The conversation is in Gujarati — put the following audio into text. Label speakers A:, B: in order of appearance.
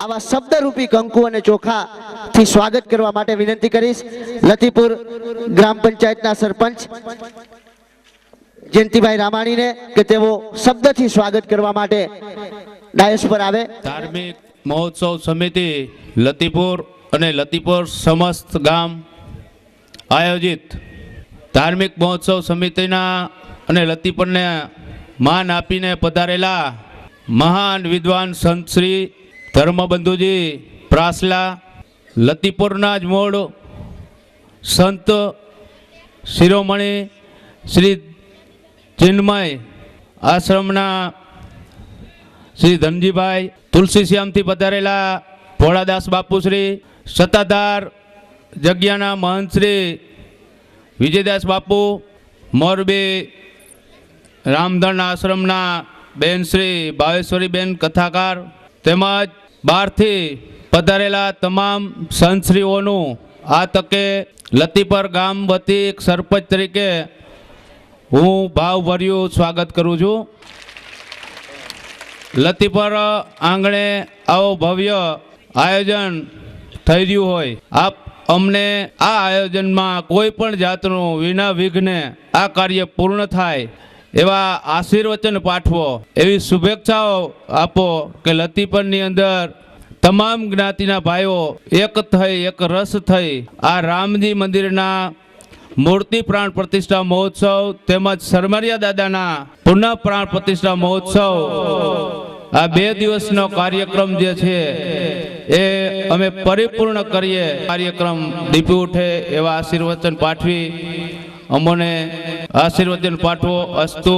A: આવા શબ્દરૂપી કંકુ અને ચોખાથી સ્વાગત કરવા માટે વિનંતી કરીશ લતીપુર ગ્રામ પંચાયતના સરપંચ જયંતિભાઈ રામાણીને કે તેઓ શબ્દથી સ્વાગત કરવા માટે ડાયસ પર આવે।
B: ધાર્મિક મહોત્સવ સમિતિ લતીપુર અને લતીપુર સમસ્ત ગામ આયોજિત ધાર્મિક મહોત્સવ સમિતિના અને લતીપુરને માન આપીને પધારેલા મહાન વિદ્વાન સંત શ્રી ધર્મબંધુજી પ્રાસલા, લતીપુરના જ મૂળ સંત શિરોમણી શ્રી ચિન્મય આશ્રમના શ્રી ધનજીભાઈ, તુલસીશ્યામથી પધારેલા ભોળાદાસ બાપુશ્રી, સત્તાધાર જગ્યાના મહંત શ્રી વિજયદાસ બાપુ, મોરબી રામધન આશ્રમના બેન શ્રી ભાવેશ્વરીબેન કથાકાર તેમજ બહારથી પધારેલા તમામ સંતશ્રીઓનું આ તકે લતીપર ગામ વતી એક સરપંચ તરીકે હું ભાવભર્યું સ્વાગત કરું છું। લતીપર આંગણે આવો ભવ્ય આયોજન થઈ રહ્યું હોય, આપ અમને આ આયોજનમાં કોઈ પણ જાતનું વિના વિઘ્ને આ કાર્ય પૂર્ણ થાય એવા આશીર્વચન પાઠવો, એવી શુભેચ્છાઓ આપો કે લતીપરની અંદર તમામ જ્ઞાતિના ભાઈઓ એક થઈ, એક રસ થઈ આ રામજી મંદિરના મૂર્તિ પ્રાણ પ્રતિષ્ઠા મહોત્સવ તેમજ સરમરિયા દાદાના પુનઃ પ્રાણ પ્રતિષ્ઠા મહોત્સવ આ 2 દિવસનો કાર્યક્રમ જે છે એ અમે પરિપૂર્ણ કરીએ, કાર્યક્રમ દીપી ઉઠે એવા આશીર્વચન પાઠવી અમોને આશીર્વચન પાઠવો। અસ્તુ।